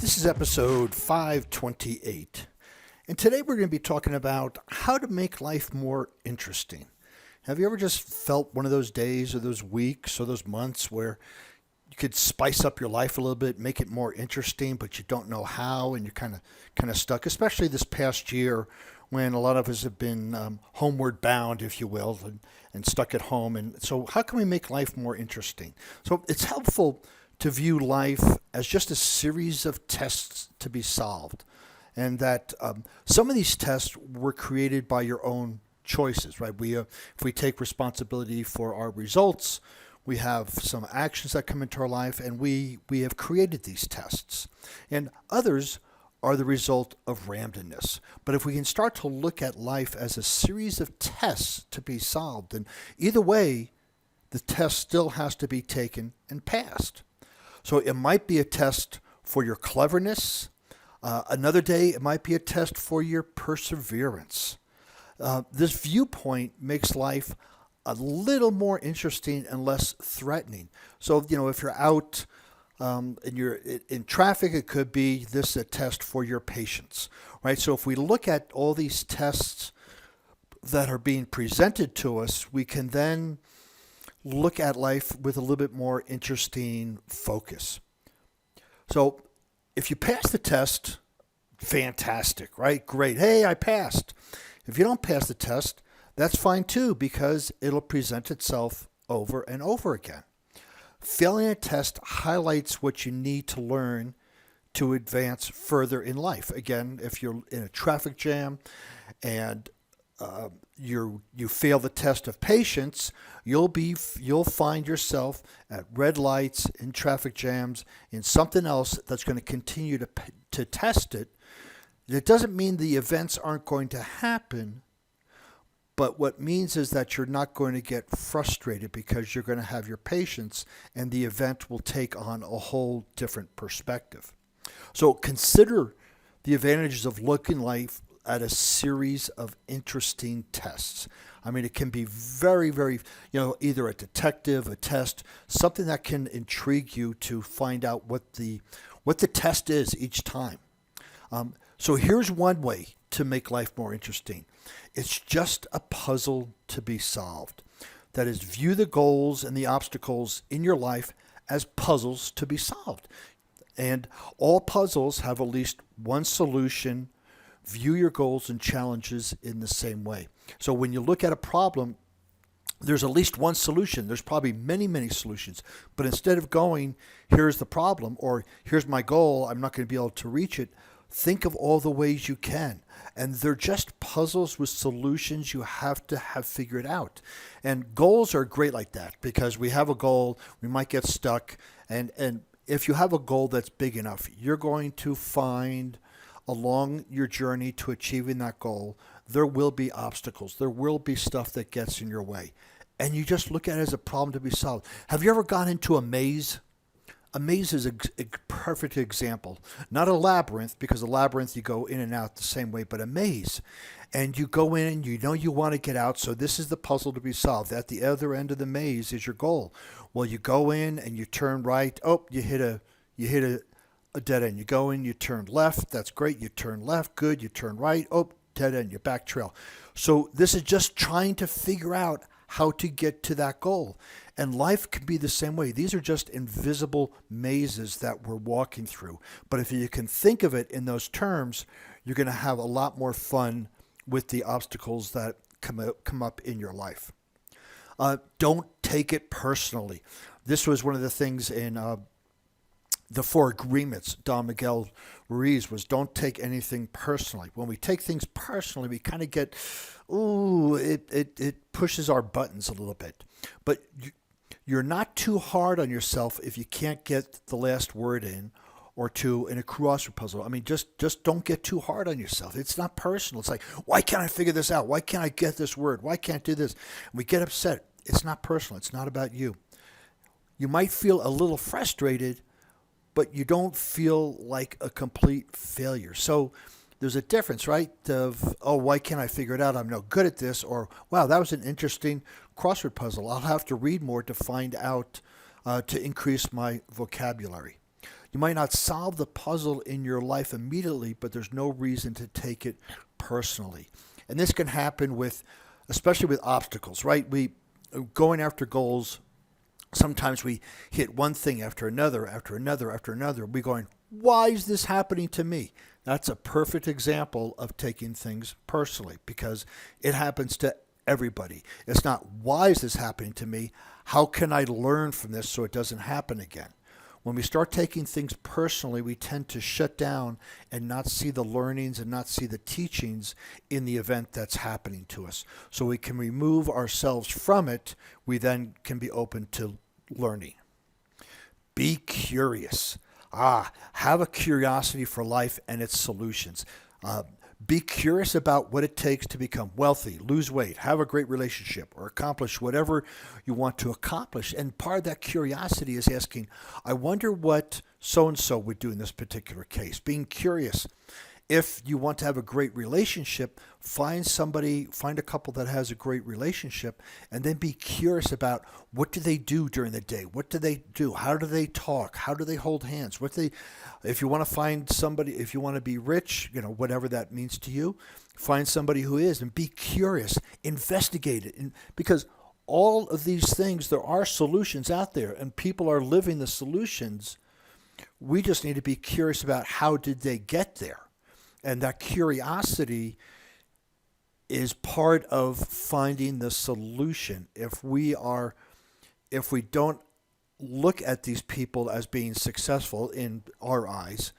This is episode 528. And today we're going to be talking about how to make life more interesting. Have you ever just felt one of those days or those weeks or those months where you could spice up your life a little bit, make it more interesting, but you don't know how, and you're kind of stuck, especially this past year when a lot of us have been homeward bound, if you will, and stuck at home. And so how can we make life more interesting? So it's helpful to view life as just a series of tests to be solved. And that some of these tests were created by your own choices, right? If we take responsibility for our results, we have some actions that come into our life, and we have created these tests. And others are the result of randomness. But if we can start to look at life as a series of tests to be solved, then either way, the test still has to be taken and passed. So it might be a test for your cleverness. Another day, it might be a test for your perseverance. This viewpoint makes life a little more interesting and less threatening. So, if you're out and you're in traffic, it could be this a test for your patience, right? So if we look at all these tests that are being presented to us, we can then look at life with a little bit more interesting focus. So if you pass the test, fantastic, right? Great. Hey, I passed. If you don't pass the test, that's fine too, because it'll present itself over and over again. Failing a test highlights what you need to learn to advance further in life. Again, if you're in a traffic jam and you fail the test of patience, you'll find yourself at red lights, in traffic jams, in something else that's going to continue to test it. It doesn't mean the events aren't going to happen, but what means is that you're not going to get frustrated because you're going to have your patience, and the event will take on a whole different perspective. So consider the advantages of looking life at a series of interesting tests. I mean, it can be very, very, either a detective, a test, something that can intrigue you to find out what the test is each time. So here's one way to make life more interesting. It's just a puzzle to be solved. That is, view the goals and the obstacles in your life as puzzles to be solved. And all puzzles have at least one solution. View your goals and challenges in the same way. So when you look at a problem, there's at least one solution. There's probably many, many solutions. But instead of going, here's the problem, or here's my goal, I'm not going to be able to reach it, think of all the ways you can. And they're just puzzles with solutions you have to have figured out. And goals are great like that, because we have a goal, we might get stuck. And if you have a goal that's big enough, you're going to find along your journey to achieving that goal, there will be obstacles. There will be stuff that gets in your way. And you just look at it as a problem to be solved. Have you ever gone into a maze? A maze is a perfect example. Not a labyrinth, because a labyrinth you go in and out the same way, but a maze. And you go in and you want to get out, so this is the puzzle to be solved. At the other end of the maze is your goal. Well, you go in and you turn right. Oh, you hit a dead end. You go in, you turn left. That's great. You turn left. Good. You turn right. Oh, dead end. You back trail. So this is just trying to figure out how to get to that goal. And life can be the same way. These are just invisible mazes that we're walking through. But if you can think of it in those terms, you're going to have a lot more fun with the obstacles that come up in your life. Don't take it personally. This was one of the things in the Four Agreements, Don Miguel Ruiz, was don't take anything personally. When we take things personally, we kind of get, it pushes our buttons a little bit. But you're not too hard on yourself if you can't get the last word in or two in a crossword puzzle. I mean, just don't get too hard on yourself. It's not personal. It's like, why can't I figure this out? Why can't I get this word? Why can't I do this? And we get upset. It's not personal. It's not about you. You might feel a little frustrated, but you don't feel like a complete failure. So there's a difference, right? Of, why can't I figure it out? I'm no good at this. Or, wow, that was an interesting crossword puzzle. I'll have to read more to find out, to increase my vocabulary. You might not solve the puzzle in your life immediately, but there's no reason to take it personally. And this can happen especially with obstacles, right? We going after goals. Sometimes we hit one thing after another, after another, after another. We're going, why is this happening to me? That's a perfect example of taking things personally because it happens to everybody. It's not, why is this happening to me? How can I learn from this so it doesn't happen again? When we start taking things personally, we tend to shut down and not see the learnings and not see the teachings in the event that's happening to us. So we can remove ourselves from it. We then can be open to learning. Be curious. Have a curiosity for life and its solutions. Be curious about what it takes to become wealthy, lose weight, have a great relationship, or accomplish whatever you want to accomplish. And part of that curiosity is asking, I wonder what so-and-so would do in this particular case. Being curious. If you want to have a great relationship, find a couple that has a great relationship, and then be curious about what do they do during the day? What do they do? How do they talk? How do they hold hands? If you want to find somebody, if you want to be rich, whatever that means to you, find somebody who is, and be curious, investigate it, because all of these things, there are solutions out there, and people are living the solutions. We just need to be curious about how did they get there. And that curiosity is part of finding the solution. If we don't look at these people as being successful in our eyes,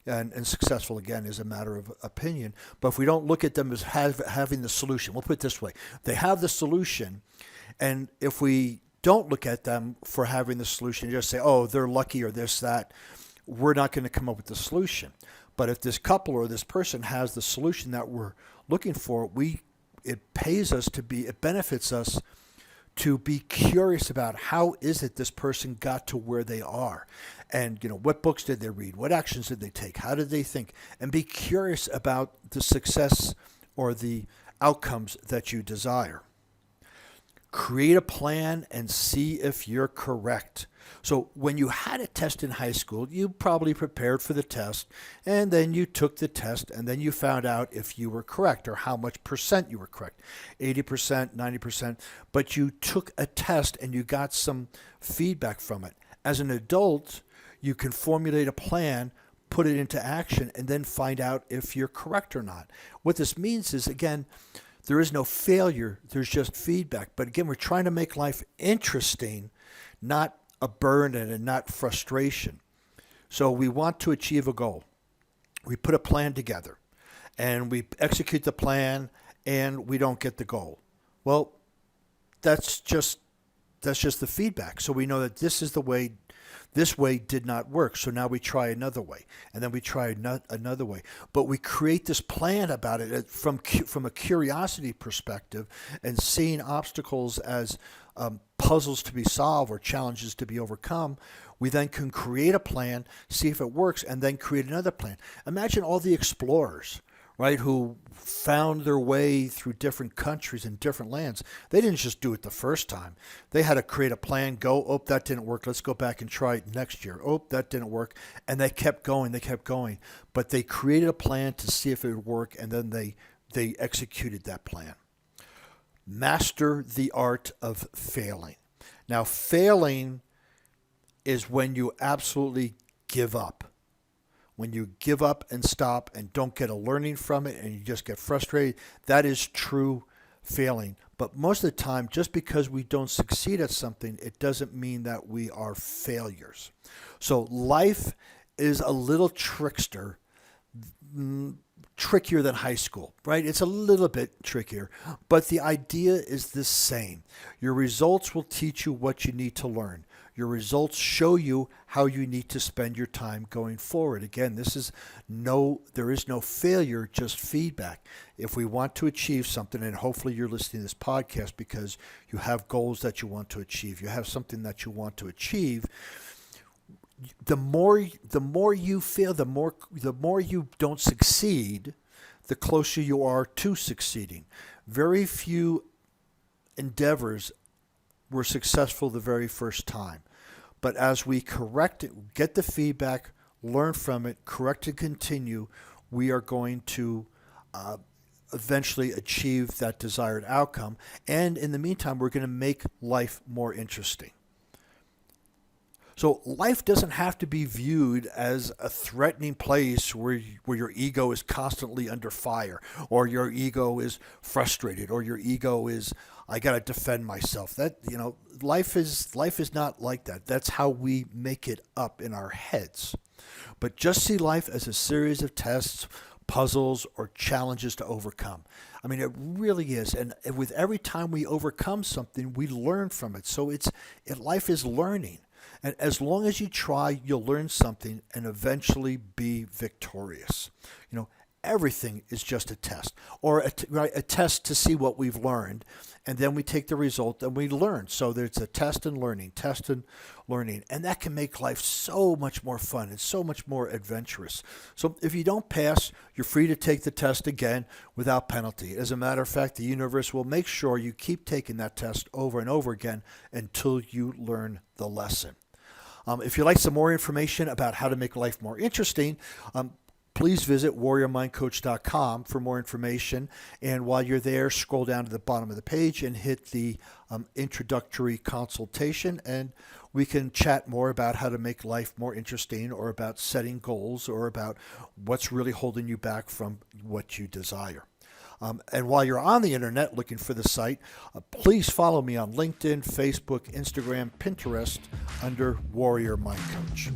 and successful again is a matter of opinion, but if we don't look at them as having the solution, we'll put it this way, they have the solution, and if we don't look at them for having the solution, just say, oh, they're lucky or this, that, we're not going to come up with the solution. But if this couple or this person has the solution that we're looking for, it benefits us to be curious about how is it this person got to where they are, and what books did they read, what actions did they take, how did they think, and be curious about the success or the outcomes that you desire. Create a plan and see if you're correct. So when you had a test in high school, you probably prepared for the test, and then you took the test, and then you found out if you were correct or how much percent you were correct, 80%, 90%, but you took a test and you got some feedback from it. As an adult, you can formulate a plan, put it into action, and then find out if you're correct or not. What this means is, again, there is no failure, there's just feedback. But again, we're trying to make life interesting, not a burden and not frustration. So we want to achieve a goal. We put a plan together and we execute the plan and we don't get the goal. Well, that's just the feedback. So we know that this way did not work. So now we try another way, and then we try another way. But we create this plan about it from a curiosity perspective, and seeing obstacles as puzzles to be solved or challenges to be overcome. We then can create a plan, see if it works, and then create another plan. Imagine all the explorers, right, who found their way through different countries and different lands. They didn't just do it the first time. They had to create a plan, oh, that didn't work. Let's go back and try it next year. Oh, that didn't work. And they kept going. But they created a plan to see if it would work, and then they executed that plan. Master the art of failing. Now, failing is when you absolutely give up. When you give up and stop and don't get a learning from it and you just get frustrated, that is true failing. But most of the time, just because we don't succeed at something, it doesn't mean that we are failures. So life is a little trickier than high school, right? It's a little bit trickier, but the idea is the same. Your results will teach you what you need to learn. Your results show you how you need to spend your time going forward. Again, there is no failure, just feedback. If we want to achieve something, and hopefully you're listening to this podcast because you have goals that you want to achieve, you have something that you want to achieve, the more you fail, the more you don't succeed, the closer you are to succeeding. Very few endeavors were successful the very first time. But as we correct it, get the feedback, learn from it, correct and continue, we are going to eventually achieve that desired outcome. And in the meantime, we're going to make life more interesting. So life doesn't have to be viewed as a threatening place where your ego is constantly under fire, or your ego is frustrated, or your ego is, I got to defend myself. That, life is not like that. That's how we make it up in our heads. But just see life as a series of tests, puzzles, or challenges to overcome. I mean, it really is. And with every time we overcome something, we learn from it. So life is learning. And as long as you try, you'll learn something and eventually be victorious. Everything is just a test, or a test to see what we've learned. And then we take the result and we learn. So there's a test and learning. And that can make life so much more fun and so much more adventurous. So if you don't pass, you're free to take the test again without penalty. As a matter of fact, the universe will make sure you keep taking that test over and over again until you learn the lesson. If you'd like some more information about how to make life more interesting, please visit warriormindcoach.com for more information. And while you're there, scroll down to the bottom of the page and hit the introductory consultation, and we can chat more about how to make life more interesting, or about setting goals, or about what's really holding you back from what you desire. And while you're on the internet looking for the site, please follow me on LinkedIn, Facebook, Instagram, Pinterest under Warrior Mind Coach.